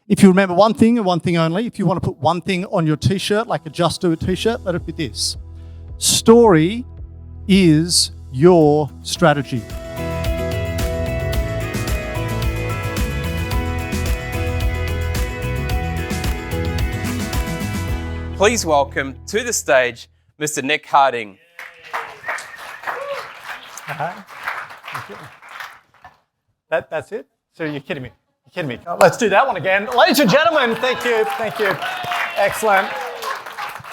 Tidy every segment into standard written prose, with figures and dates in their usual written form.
If you remember one thing and one thing only, if you want to put one thing on your t-shirt, like a Just Do It t-shirt, let it be this. Story is your strategy. Please welcome to the stage Mr. Nick Harding. That's it? So you're kidding me? You're kidding me? Oh, let's do that one again. Ladies and gentlemen, thank you. Excellent.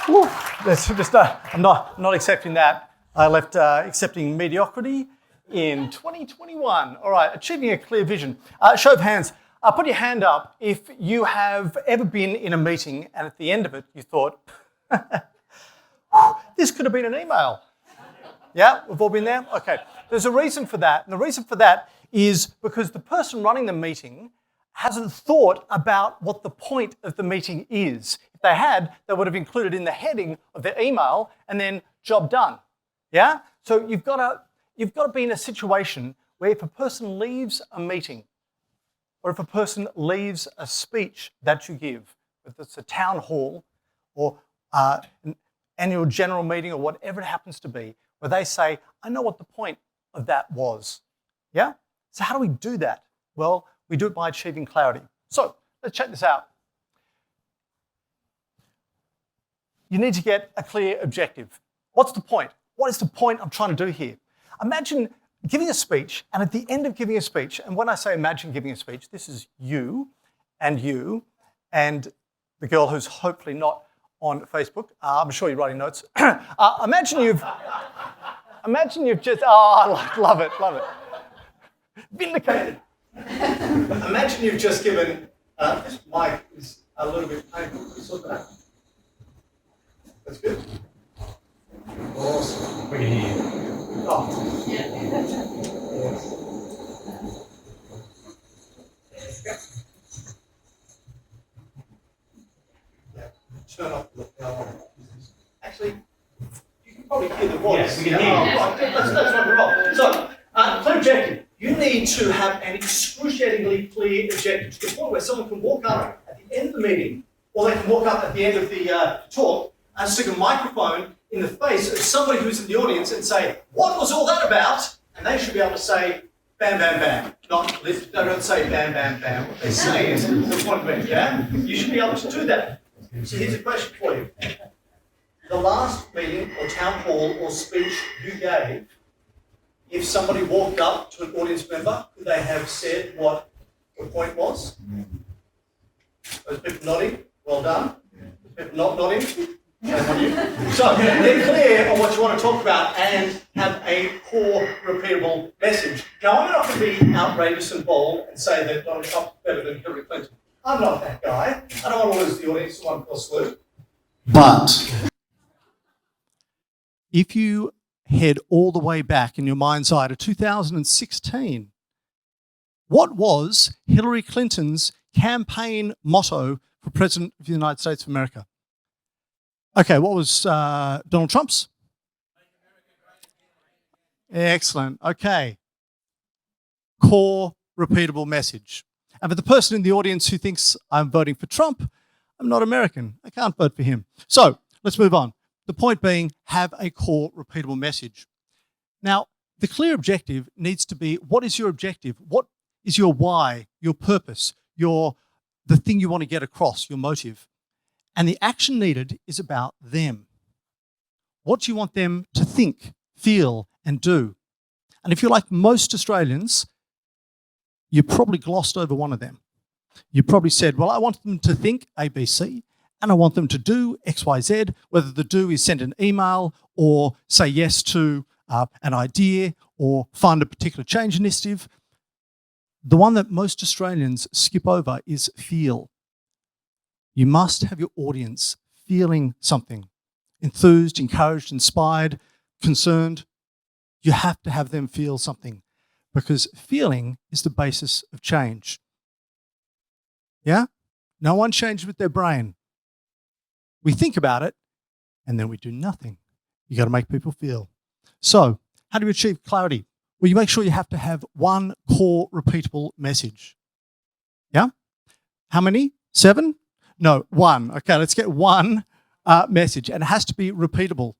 Whew. I'm not accepting that. I left accepting mediocrity in 2021. All right, achieving a clear vision. Show of hands. Put your hand up if you have ever been in a meeting and at the end of it you thought, this could have been an email. Yeah, we've all been there? Okay. There's a reason for that. And the reason for that is because the person running the meeting hasn't thought about what the point of the meeting is. If they had, they would have included in the heading of their email and then job done. Yeah? So you've got to be in a situation where if a person leaves a meeting or if a person leaves a speech that you give, whether it's a town hall or an annual general meeting or whatever it happens to be, where they say, I know what the point of that was. Yeah? So how do we do that? Well, we do it by achieving clarity. So let's check this out. You need to get a clear objective. What's the point? What is the point I'm trying to do here? Imagine giving a speech, and at the end of giving a speech, and when I say imagine giving a speech, this is you and the girl who's hopefully not on Facebook. I'm sure you're writing notes. Imagine you've just, I love it. Vindicated. Imagine you've just given, this mic is a little bit painful. Can you sort that out? That's good. Awesome. We can hear you. Oh. Yeah. Turn off the actually, you can probably hear the voice. Yes, we can hear you. Right. Let's rock and roll. So, clear objective. You need to have an excruciatingly clear objective to the point where someone can walk up at the end of the meeting, or they can walk up at the end of the talk and stick a microphone in the face of somebody who's in the audience and say, what was all that about? And they should be able to say, bam, bam, bam. They don't say bam, bam, bam. What they say is the point of it, yeah? You should be able to do that. So here's a question for you. The last meeting or town hall or speech you gave, if somebody walked up to an audience member, could they have said what the point was? Those people nodding, well done. Those people not nodding, shame on you. So get clear on what you want to talk about and have a core, repeatable message. Now, I'm not going to be outrageous and bold and say that Donald Trump's better than Hillary Clinton. I'm not that guy. I don't want to lose the audience to one false swoop. But if you head all the way back in your mind's eye to 2016, what was Hillary Clinton's campaign motto for President of the United States of America? Okay, what was Donald Trump's? Excellent. Okay. Core, repeatable message. And for the person in the audience who thinks I'm voting for Trump, I'm not American. I can't vote for him. So let's move on. The point being, have a core, repeatable message. Now, the clear objective needs to be, what is your objective? What is your why, your purpose, the thing you want to get across, your motive? And the action needed is about them. What do you want them to think, feel, and do? And if you're like most Australians, you probably glossed over one of them. You probably said, well, I want them to think A, B, C, and I want them to do X, Y, Z, whether the do is send an email or say yes to an idea or fund a particular change initiative. The one that most Australians skip over is feel. You must have your audience feeling something, enthused, encouraged, inspired, concerned. You have to have them feel something because feeling is the basis of change. Yeah? No one changes with their brain. We think about it and then we do nothing. You got to make people feel. So, how do you achieve clarity? Well, you make sure you have to have one core repeatable message. Yeah? How many? 7? No, 1. Okay, let's get one message, and it has to be repeatable.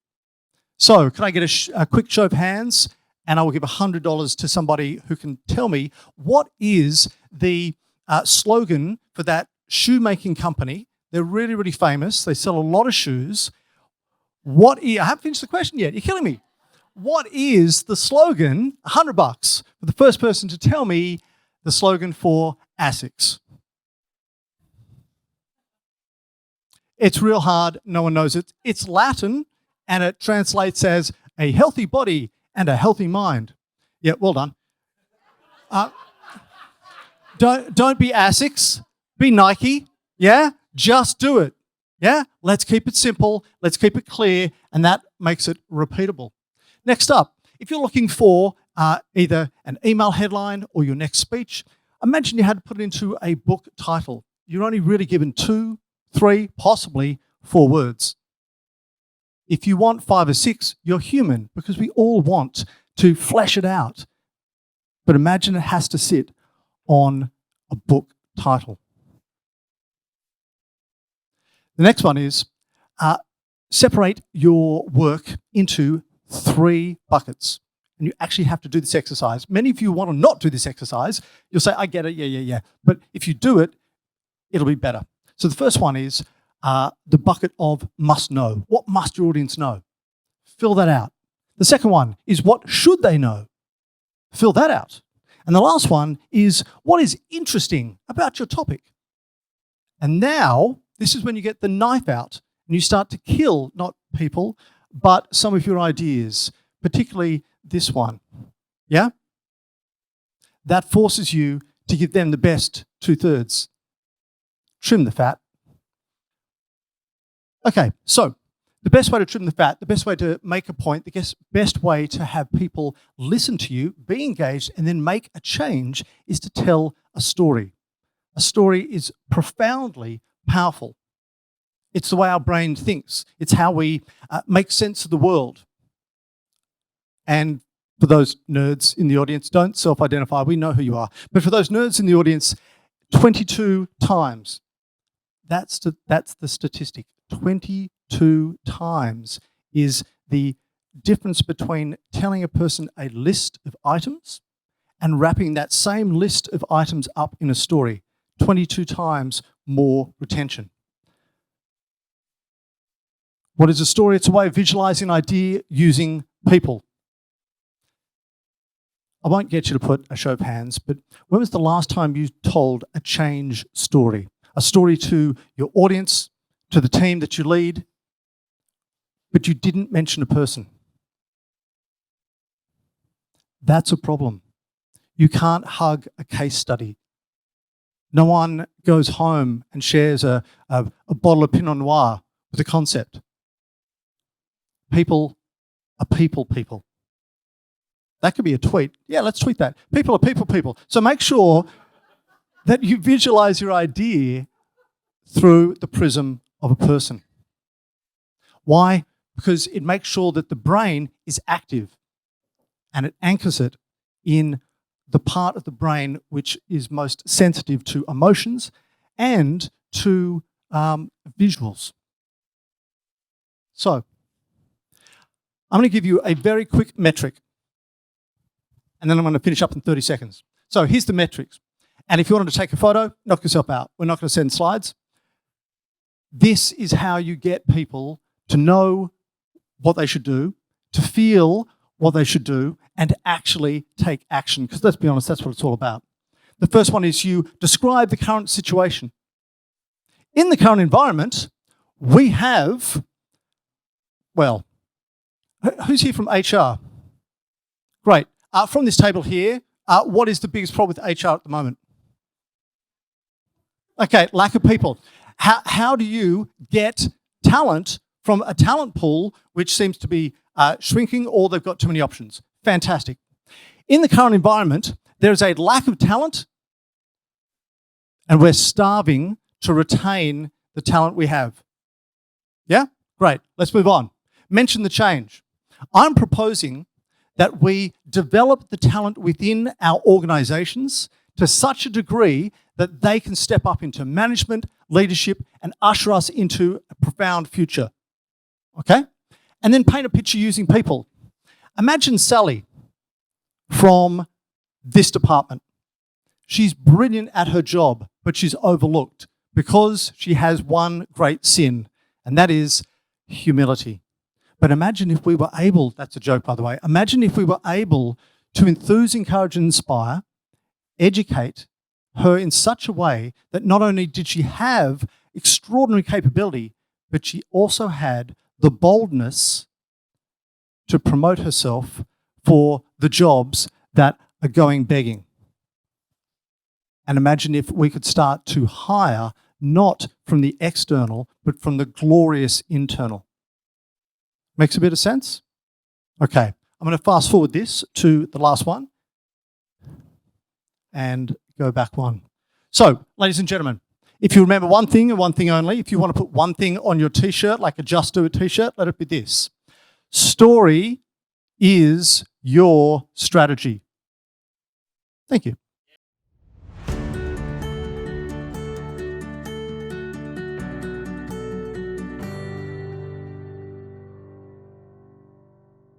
So can I get a quick show of hands? And I will give $100 to somebody who can tell me what is the slogan for that shoemaking company. They're really, really famous. They sell a lot of shoes. I haven't finished the question yet. You're killing me. What is the slogan, $100, for the first person to tell me the slogan for ASICS? It's real hard. No one knows it. It's Latin, and it translates as a healthy body and a healthy mind. Yeah, well done. Don't be ASICS. Be Nike. Yeah? Just do it. Yeah? Let's keep it simple. Let's keep it clear, and that makes it repeatable. Next up, if you're looking for either an email headline or your next speech, imagine you had to put it into a book title. You're only really given 2, 3, possibly 4 words. If you want 5 or 6, you're human, because we all want to flesh it out. But imagine it has to sit on a book title. The next one is separate your work into 3 buckets. And you actually have to do this exercise. Many of you want to not do this exercise. You'll say, I get it, yeah. But if you do it, it'll be better. So the first one is the bucket of must know. What must your audience know? Fill that out. The second one is what should they know? Fill that out. And the last one is what is interesting about your topic? And now, this is when you get the knife out and you start to kill not people, but some of your ideas, particularly this one. Yeah? That forces you to give them the best 2/3. Trim the fat. Okay, so the best way to trim the fat, the best way to make a point, the best way to have people listen to you, be engaged, and then make a change is to tell a story. A story is profoundly powerful. It's the way our brain thinks. It's how we make sense of the world. And for those nerds in the audience, don't self-identify. We know who you are. But for those nerds in the audience, 22 times. That's the statistic. 22 times is the difference between telling a person a list of items and wrapping that same list of items up in a story. 22 times more retention. What is a story? It's a way of visualizing an idea using people. I won't get you to put a show of hands, but when was the last time you told a change story? A story to your audience, to the team that you lead, but you didn't mention a person. That's a problem. You can't hug a case study. No one goes home and shares a bottle of Pinot Noir with a concept. People are people. That could be a tweet. Yeah, let's tweet that. People are people. So make sure that you visualize your idea through the prism of a person. Why? Because it makes sure that the brain is active and it anchors it in the part of the brain which is most sensitive to emotions and to visuals. So, I'm going to give you a very quick metric, and then I'm going to finish up in 30 seconds. So here's the metrics. And if you wanted to take a photo, knock yourself out. We're not going to send slides. This is how you get people to know what they should do, to feel what they should do, and to actually take action. Because let's be honest, that's what it's all about. The first one is you describe the current situation. In the current environment, we have, well, who's here from HR? Great. From this table here, what is the biggest problem with HR at the moment? Okay, lack of people. How do you get talent from a talent pool which seems to be shrinking, or they've got too many options? Fantastic. In the current environment, there is a lack of talent, and we're starving to retain the talent we have. Yeah? Great. Let's move on. Mention the change. I'm proposing that we develop the talent within our organizations to such a degree that they can step up into management, leadership, and usher us into a profound future. Okay? And then paint a picture using people. Imagine Sally from this department. She's brilliant at her job, but she's overlooked because she has one great sin, and that is humility. But imagine if we were able, that's a joke by the way, imagine if we were able to enthuse, encourage, and inspire, educate her in such a way that not only did she have extraordinary capability, but she also had the boldness to promote herself for the jobs that are going begging. And imagine if we could start to hire not from the external, but from the glorious internal. Makes a bit of sense? Okay, I'm going to fast forward this to the last one and go back one. So, ladies and gentlemen, if you remember one thing and one thing only, if you want to put one thing on your t-shirt, like a Just Do It t-shirt, let it be this. Story is your strategy. Thank you.